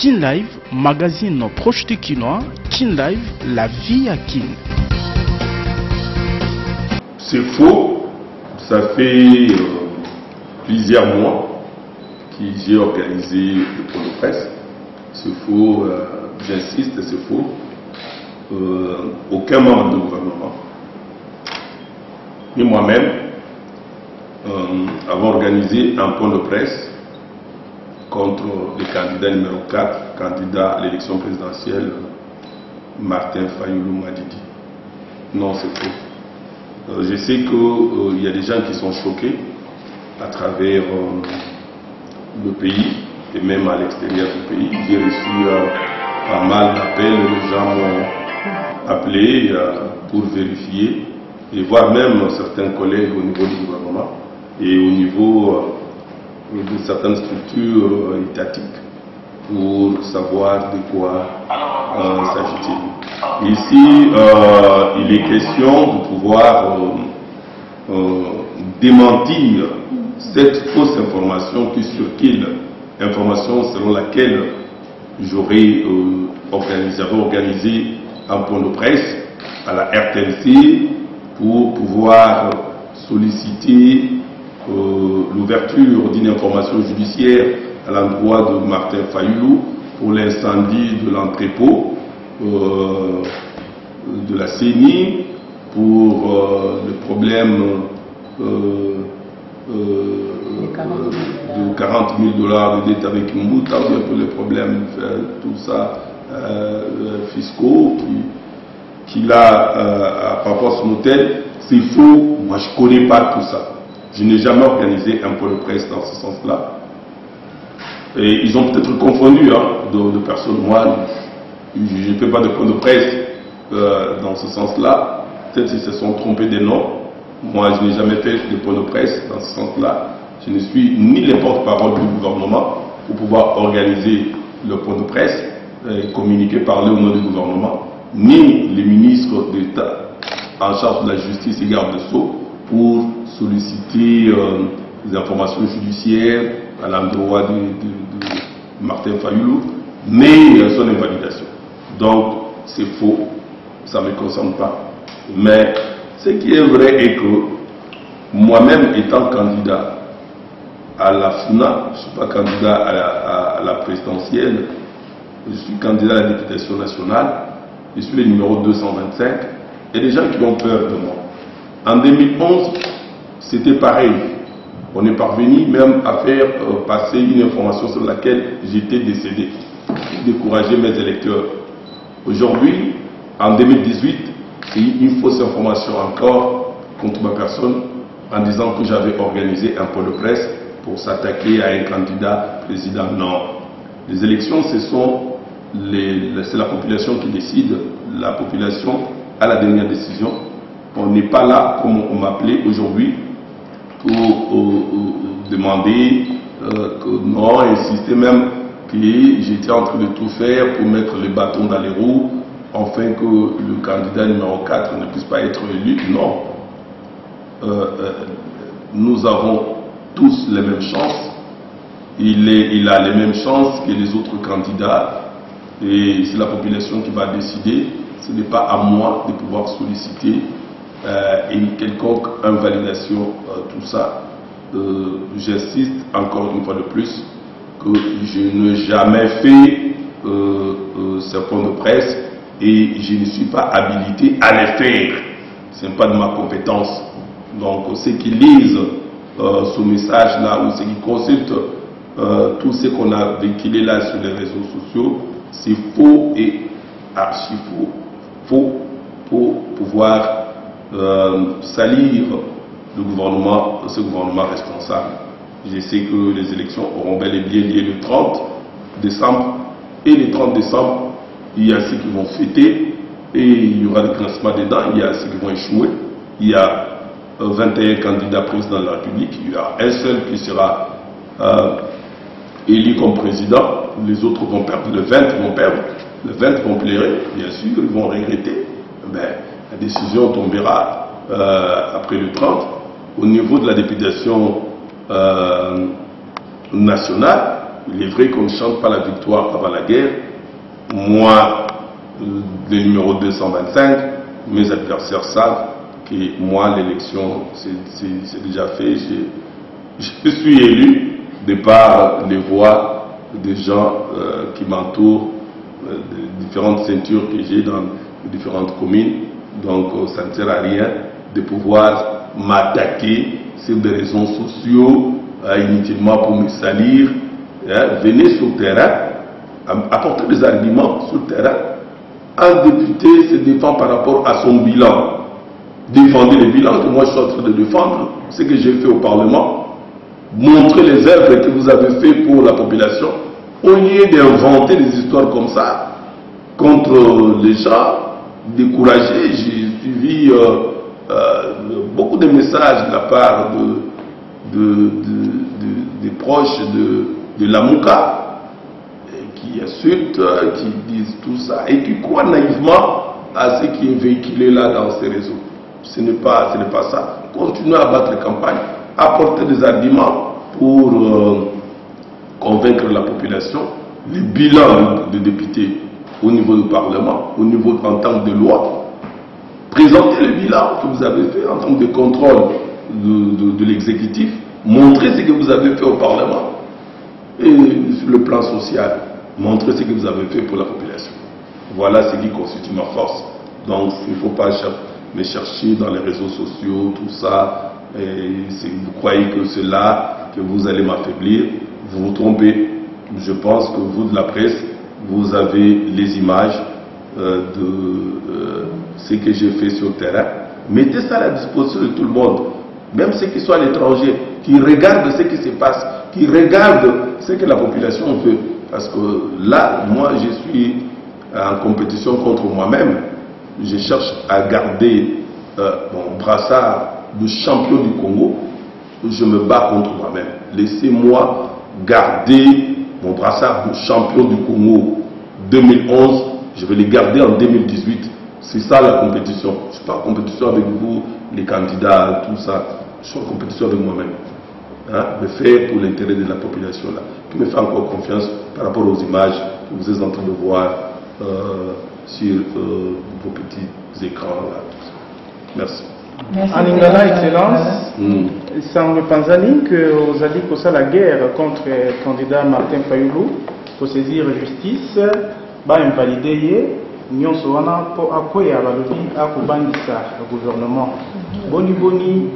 Kin Live, magazine proche du Kinois. Kin Live, la vie à Kin. C'est faux. Ça fait plusieurs mois que j'ai organisé le point de presse. C'est faux, j'insiste, c'est faux. Aucun membre du gouvernement, ni moi-même, avons organisé un point de presse contre le candidat numéro 4, candidat à l'élection présidentielle, Martin Fayulu Madidi. Non, c'est faux. Je sais qu'il y a des gens qui sont choqués à travers le pays et même à l'extérieur du pays. J'ai reçu pas mal d'appels, les gens m'ont appelé pour vérifier et voir même certains collègues au niveau du gouvernement et au niveau de certaines structures étatiques pour savoir de quoi s'agit-il. Ici, il est question de pouvoir démentir cette fausse information qui circule, information selon laquelle j'aurais organisé un point de presse à la RTNC pour pouvoir solliciter l'ouverture d'une information judiciaire à l'endroit de Martin Fayulu pour l'incendie de l'entrepôt de la CENI, pour le problème de 40 000 $ de dette avec Mouta, ou bien pour les problèmes, tout ça, fiscaux qu'il a par rapport à son hôtel. C'est faux, moi je ne connais pas tout ça. Je n'ai jamais organisé un point de presse dans ce sens-là. Et ils ont peut-être confondu de personnes. Moi, je ne fais pas de point de presse dans ce sens-là. Peut-être qu'ils se sont trompés des noms. Moi, je n'ai jamais fait de point de presse dans ce sens-là. Je ne suis ni les porte-parole du gouvernement pour pouvoir organiser le point de presse, communiquer, parler au nom du gouvernement, ni les ministres d'État en charge de la justice et garde de sceaux pour solliciter des informations judiciaires à l'endroit de Martin Fayulu, mais son invalidation. Donc, c'est faux, ça ne me concerne pas. Mais ce qui est vrai est que moi-même étant candidat à la FNA, je ne suis pas candidat à la présidentielle, je suis candidat à la députation nationale, je suis le numéro 225, et des gens qui ont peur de moi. En 2011, c'était pareil. On est parvenu même à faire passer une information sur laquelle j'étais décédé, pour décourager mes électeurs. Aujourd'hui, en 2018, c'est une fausse information encore contre ma personne en disant que j'avais organisé un point de presse pour s'attaquer à un candidat président. Non. Les élections, c'est la population qui décide. La population a la dernière décision. On n'est pas là, comme on m'appelait aujourd'hui, pour demander que non, insister même que j'étais en train de tout faire pour mettre les bâtons dans les roues, afin que le candidat numéro 4 ne puisse pas être élu. Non. Nous avons tous les mêmes chances. Il a les mêmes chances que les autres candidats. Et c'est la population qui va décider. Ce n'est pas à moi de pouvoir solliciter une quelconque invalidation, tout ça. J'insiste encore une fois de plus que je n'ai jamais fait ce point de presse et je ne suis pas habilité à les faire. Ce n'est pas de ma compétence. Donc ceux qui lisent ce message-là ou ceux qui consultent tout ce qu'on a véhiculé là sur les réseaux sociaux, c'est faux et archi faux. Faux pour pouvoir salir le gouvernement, ce gouvernement responsable. Je sais que les élections auront bel et bien lieu le 30 décembre. Et le 30 décembre, il y a ceux qui vont fêter et il y aura des classements dedans. Il y a ceux qui vont échouer. Il y a 21 candidats présidents de la République. Il y a un seul qui sera élu comme président. Les autres vont perdre. Les 20 vont perdre. Les 20 vont pleurer. Bien sûr, ils vont regretter. Mais la décision tombera après le 30. Au niveau de la députation nationale, Il est vrai qu'on ne chante pas la victoire avant la guerre. Moi, le numéro 225, mes adversaires savent que moi, l'élection, c'est déjà fait. Je suis élu de par les voix des gens qui m'entourent, des différentes ceintures que j'ai dans les différentes communes. Donc, ça ne sert à rien de pouvoir m'attaquer sur des réseaux sociaux inutilement pour me salir. Venez sur le terrain, apporter des arguments sur le terrain. Un député se défend par rapport à son bilan. Défendez le bilan que moi je suis en train de défendre, ce que j'ai fait au Parlement. Montrez les œuvres que vous avez fait pour la population. Au lieu d'inventer des histoires comme ça contre les gens, découragés, j'ai suivi beaucoup de messages de la part des proches de Lamouka qui insultent, qui disent tout ça et qui croient naïvement à ce qui est véhiculé là dans ces réseaux. Ce n'est pas ça. Continuez à battre la campagne, apporter des arguments pour convaincre la population. Les bilans de députés au niveau du Parlement, au niveau en tant que de loi, présentez le bilan que vous avez fait en tant que de contrôle de l'exécutif, montrez ce que vous avez fait au Parlement et sur le plan social, montrez ce que vous avez fait pour la population. Voilà ce qui constitue ma force. Donc il ne faut pas me chercher dans les réseaux sociaux, tout ça. Et si vous croyez que c'est là que vous allez m'affaiblir, vous vous trompez. Je pense que vous de la presse, vous avez les images de ce que j'ai fait sur le terrain. Mettez ça à la disposition de tout le monde, même ceux qui sont à l'étranger, qui regardent ce qui se passe, qui regardent ce que la population veut. Parce que là, moi, je suis en compétition contre moi-même. Je cherche à garder mon brassard de champion du Congo. Je me bats contre moi-même. Laissez-moi garder mon brassard de champion du Congo 2011. Je vais le garder en 2018. C'est ça la compétition. Je ne suis pas en compétition avec vous, les candidats, tout ça. Je suis en compétition avec moi-même. Me faire pour l'intérêt de la population là. Qui me fait encore confiance par rapport aux images que vous êtes en train de voir sur vos petits écrans là. Tout ça. Merci. Aningala, Excellence, sans le Panzani que vous avez posé la guerre contre le candidat Martin Fayulu pour saisir justice, va invalider Nyon Soana pour accueillir à Kobandissa, le gouvernement. Boni,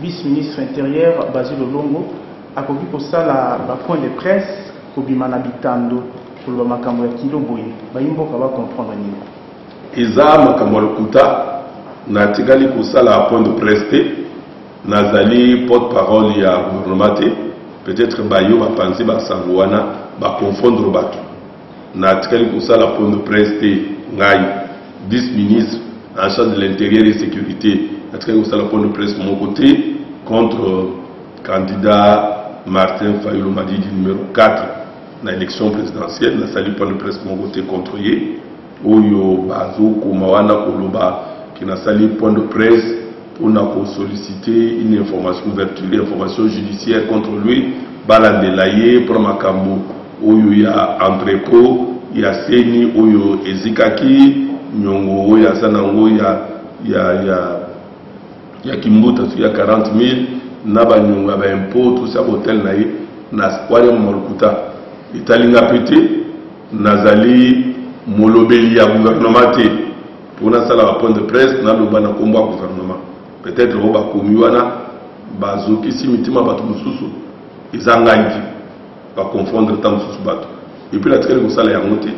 vice-ministre intérieur, Basile Longo, a copié pour ça la point de presse, Kobimana Bitando, pour le Makambo Kilo Boye. Baimbo va comprendre Nino. Eza Makambo Kuta. Natikali kusala point de presse nazali porte-parole ya gouvernement peut-être bayo ba penser ba sangwana ba confondre bato natikali kusala point de presse ngai vice-ministre en charge de l'intérieur et sécurité natikali kusala point de presse mon côté contre candidat Martin Fayulu Madidi numéro 4 na élection présidentielle nasali point de presse mon côté contre ye oyo bazo kumawana koloba qui n'a sali point de presse pour solliciter une information ouverture, une information judiciaire contre lui, balandelaye pour Makambo, où il y a entrepôt, il y a Seni, où il y a Ezikaki, Nyongo, où il y a Sanango, il y a Kimbuta, il y a 40 000, Naba Nyongo, il y a impôt, tout ça, hôtel naïe, Nasquare Molukuta, Italinga Pété, Nazali, Molobeli, à gouvernement. Pour la point de presse, na loba na kombo gouvernement. Peut-être roba komiwana bazoki simitima bato mususu izangangi va confondre tant mususu bato. Et puis la traite ko sala ya ngote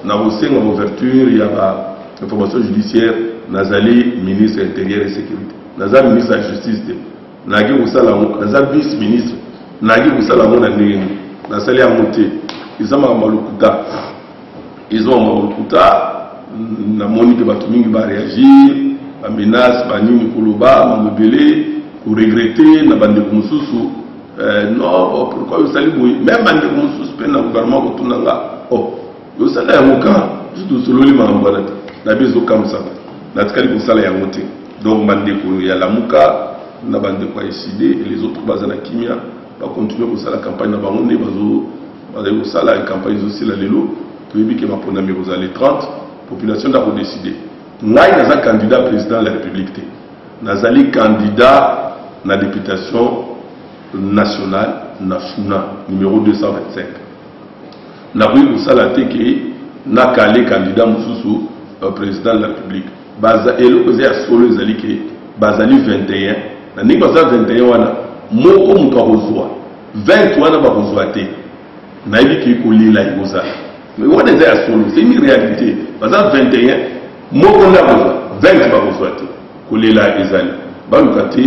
na bosenga ouverture ya ba information judiciaire nazali ministre intérieur et sécurité. Nazali ministre de la justice nagi ko sala nazali vice ministre nagi ko sala mona ndenge nazali ya ngote izama malukuta ils ont malukuta na moni que bato mingi ba réagir ba menace ba nini koloba ba mobele pour regretter na bande ko mususu non pourquoi yo sali boy même bande ko mususu pe na gouvernement ko tunanga yo sala ya moka juste sololi ma mbala na bezo comme ça na tikali ko sala ya moté donc bande ko ya la muka na bande ko décider et les autres bazana kimia ba continuer ko sala campagne na bango ne bazo ça la campagne aussi la lelo puis que ma première numéro les 30 population doit décider ngai naza candidat président de la République nazali candidat na députation nationale na Funa numéro 225 na oui ça la teke na calé candidat mususu président de la République baza elo kozé a solo ezali ke bazali 21 na ningi baza 21 wana moko muto akozwa 20 wana bakozwa te na yebi ki kolila ikozala mais wana eza ya solo c'est une réalité baza 21 moko na bakozwa 20 bakozwa te kolila ezali baluka te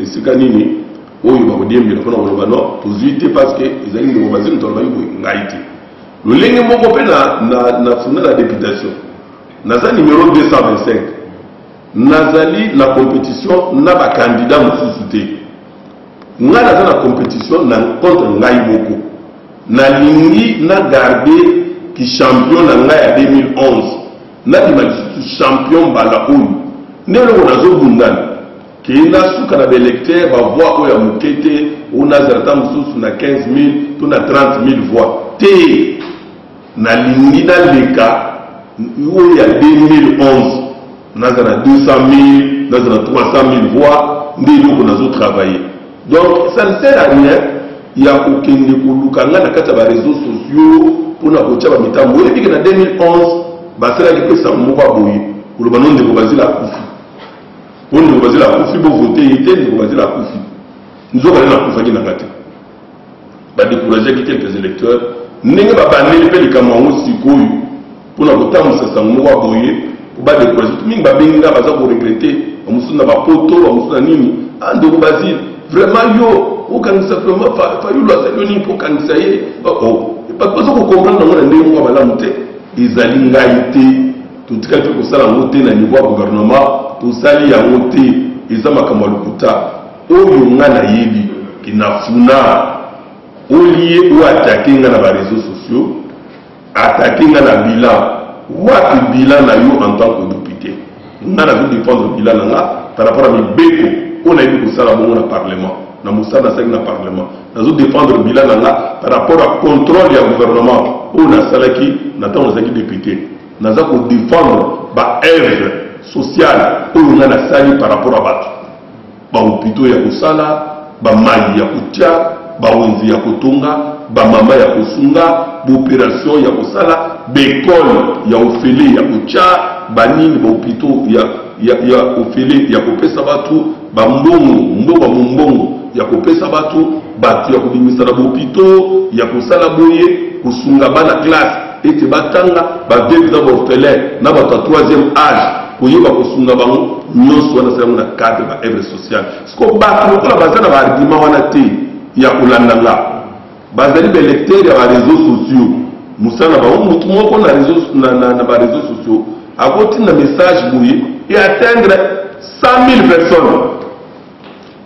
esika nini oyo bakodiembela mpona koloba no tozwi te parce que ezali ndeko bazili ntolo bayi boye ngai te lolenge moko mpe na funda la députation naza numéro 225 nazali na compétition na bacandidat mosusu te nga naza na compétition na contre ngai moko nalingi na garder ki champion na ngai ya 2011 nabima lisusu champion mbala oyo nde eloko nazobundana kei nasuka na baélecteur bavoi oyo ya moke te oyo nazalata mosusu na 15 000 to na 30 000 voix te nalingi naleka oyo ya 2011 naza na 200 000 naza na 300 000 voix nde eloko nazotravailler donc ça ne sert à rien ya kokende koluka nga na kati ya bareseaux sociaux mpona kotia bamitambo oyebike na 2011 basalaki pesa moko aboye koloba no ndeko bazila akufi po ndeko bazila akufi bovote ye te ndeko bazila akufi nzokale na akufaki nanga te badécourageaki quelques électeurs ndenge babandeli mpe likambo yango sikoyo mpona kotambwisa sango moko aboye po badécourage mingi babengi nga baza koregrete bamosusu na bapoto bamosusu na nini ndeko bazila vraiment yo okangisa vraiment fayulu azali nini mpo okangisa ye baza kokomprendre nango na ndenge moko malamu te ezali ngai te totikali mpe kosala yango te na niveau ya gouvernement tosali yango te eza makambo ya lokuta oyo nga nayebi ke na Funa olie oyo atake nga na bareseaux sociaux atake nga na bilan wapi bilan na yo en tant que député nga nazodéfendre bilan na nga par rapport à mibeko oyo nayebi kosala bongo na parlement na mosala nasalaki na parlement nazodéfendre bilan na nga par rapport à contrôle ya gouvernement oyo nasalaki na ntango nazalaki député naza kodéfendre baœuvre sociale oyo nga nasali par rapport à bato bahopitau ya kosala bamai ya kotia bawenzi ya kotonga bamama ya kosunga baopération ya kosala baekole ya ofele ya kotia banini bahopitau ya ofele ya kopesa bato bambongo mombongo ya kopesa bato ya kobimisa na bahopitau ya kosala boye kosunga bana classe ete batanga baveuve na baorphelin na bato ya 3e âge koyeba kosunga bango nyonso wana salango na cadre baœuvre sociale siko bato lokola baza na baargument wana te ya kolanda nga bazali baélecteur ya bareseaux sociaux mosala na bango motu moko na bareseaux sociaux akotinda message boye e atteindre 100 000 personnes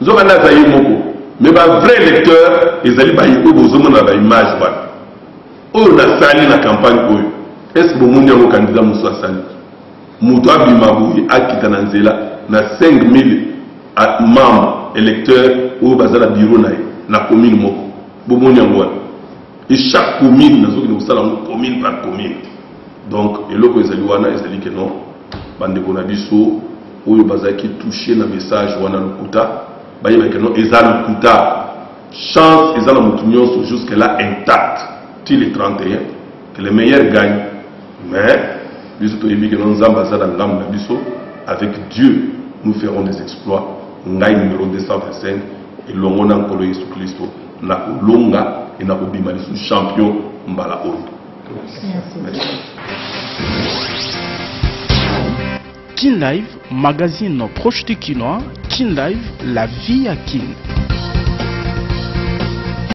nzokanda aza ye moko mais bavrai électeur ezali baye oyo bozomona baimage wana oyo nasali na campagne oyo est-ce que bomoni yango candidat mosu asali moto abima boye akita na nzela na 5 000 membres électeurs oyo baza na bureau na ye na commune moko bomoni yango wana et chaque commune nazokende kosala yango commune par commune donc eloko ezali wana ezali ke non bandeko na biso oyo bazalaki touché na message wana lokuta bayeba ke non eza lokuta chance eza na motu nyonso jusque là intact till le 31 que les meilleurs gagnent mais biso toyebi ke non nzambe aza na ngambo na biso avec Dieu nous ferons des exploits ngai numéro 225 elongo na nkolo Yesu Kristo na kolonga et na kobima lisusu champion mbala oyo. Kin Live, magazine proche du Kinois. Kin Live, la vie à Kin.